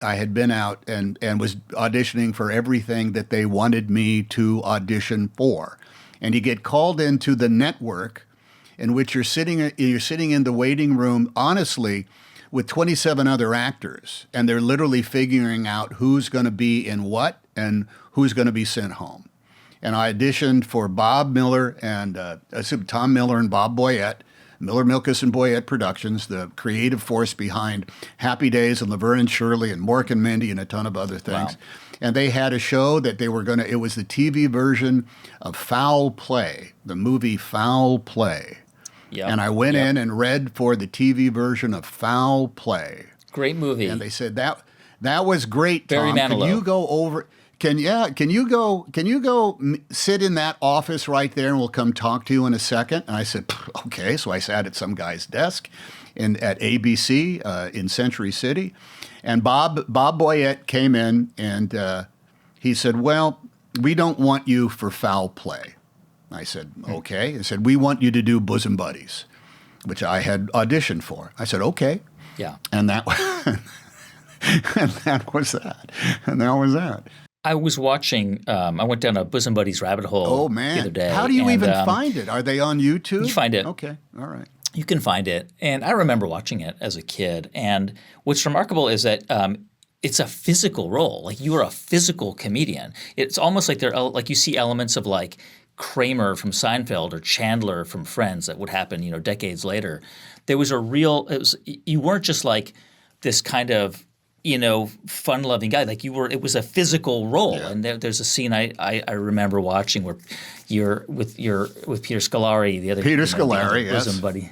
I had been out and was auditioning for everything that they wanted me to audition for. And you get called into the network in which you're sitting in the waiting room, honestly, with 27 other actors, and they're literally figuring out who's going to be in what and who's going to be sent home. And I auditioned for Bob Miller and Tom Miller and Bob Boyette, Miller, Milkus, and Boyette Productions, the creative force behind Happy Days and Laverne and Shirley and Mork and Mindy and a ton of other things. Wow. And they had a show that they were it was the TV version of Foul Play, the movie Foul Play. Yep. And I went in and read for the TV version of Foul Play. Great movie. And they said that was great, Tom. Barry Manilow. Can you go over? Can you go sit in that office right there, and we'll come talk to you in a second? And I said, okay. So I sat at some guy's desk at ABC in Century City, and Bob Boyette came in and he said, well, we don't want you for Foul Play. I said, okay. He said, we want you to do Bosom Buddies, which I had auditioned for. I said, okay. Yeah. And that and that was that. And that was that. I was watching, I went down a Bosom Buddies rabbit hole the other day. How do you even find it? Are they on YouTube? You find it. Okay. All right. You can find it. And I remember watching it as a kid. And what's remarkable is that it's a physical role. Like, you are a physical comedian. It's almost like you see elements of like Kramer from Seinfeld or Chandler from Friends that would happen, decades later. There was you weren't just like this kind of, fun-loving guy. Like, it was a physical role. Yeah. And there's a scene I remember watching where you're with Peter Scolari, the other Peter Scolari, yes, bosom buddy.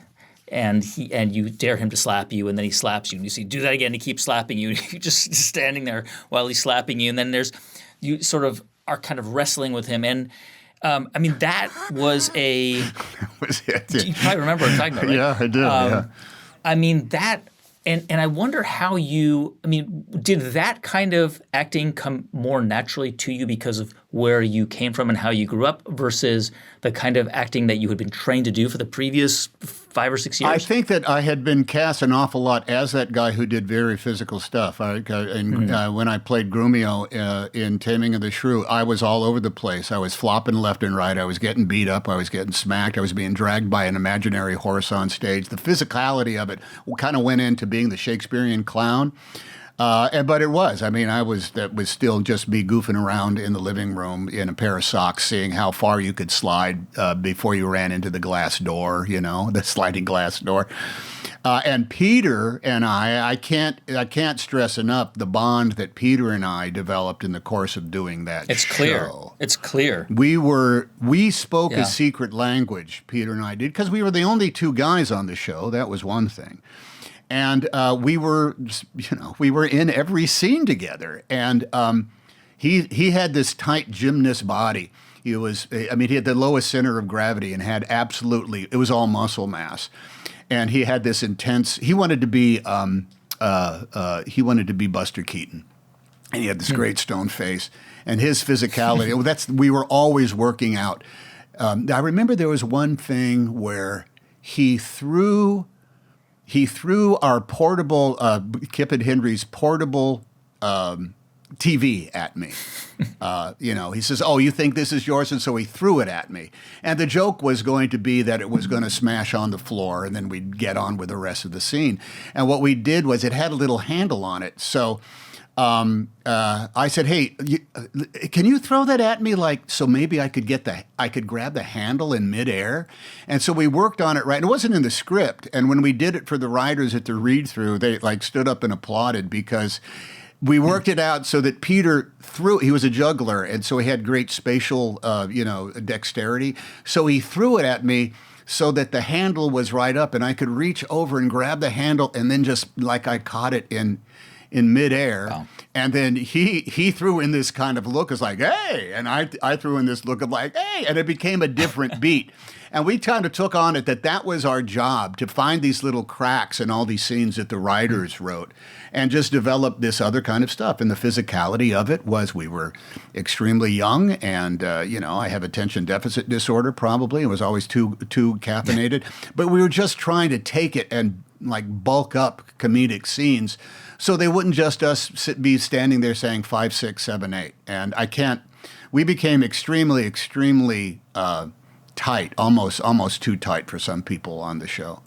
And you dare him to slap you, and then he slaps you, and you see, do that again, he keeps slapping you, and you're just standing there while he's slapping you, and then you sort of are kind of wrestling with him, and that was a. That was it. You probably remember what I'm talking about, right? Yeah, I do. Yeah. And I wonder how did that kind of acting come more naturally to you because of where you came from and how you grew up versus the kind of acting that you had been trained to do for the previous 5 or 6 years? I think that I had been cast an awful lot as that guy who did very physical stuff. When I played Grumio in Taming of the Shrew, I was all over the place. I was flopping left and right. I was getting beat up. I was getting smacked. I was being dragged by an imaginary horse on stage. The physicality of it kind of went into being the Shakespearean clown. But it was. That was still just me goofing around in the living room in a pair of socks, seeing how far you could slide before you ran into the glass door, the sliding glass door. And Peter and I can't stress enough the bond that Peter and I developed in the course of doing that It's show. It's clear. We spoke a secret language, Peter and I did, because we were the only 2 guys on the show. That was one thing. And we were in every scene together. And he had this tight gymnast body. He had the lowest center of gravity and had it was all muscle mass. And he had this intense. He wanted to be Buster Keaton, and he had this great stone face. And his physicality. We were always working out. I remember there was one thing where he threw our portable, Kip and Henry's portable TV at me. He says, oh, you think this is yours? And so he threw it at me. And the joke was going to be that it was going to smash on the floor, and then we'd get on with the rest of the scene. And what we did was it had a little handle on it. So I said, hey, can you throw that at me so maybe I could grab the handle in midair? And so we worked on it, right? And it wasn't in the script. And when we did it for the writers at the read-through, they stood up and applauded because we worked it out so that Peter he was a juggler, and so he had great spatial, dexterity. So he threw it at me so that the handle was right up, and I could reach over and grab the handle, and then just like I caught it in midair. Wow. And then he threw in this kind of look as like, hey, and I threw in this look of like, hey, and it became a different beat. And we kind of took on it that was our job, to find these little cracks in all these scenes that the writers wrote and just develop this other kind of stuff. And the physicality of it was we were extremely young, and, I have attention deficit disorder probably. It was always too caffeinated. But we were just trying to take it and like bulk up comedic scenes, so they wouldn't just be standing there saying 5, 6, 7, 8. And I can't. We became extremely, extremely tight, almost too tight for some people on the show.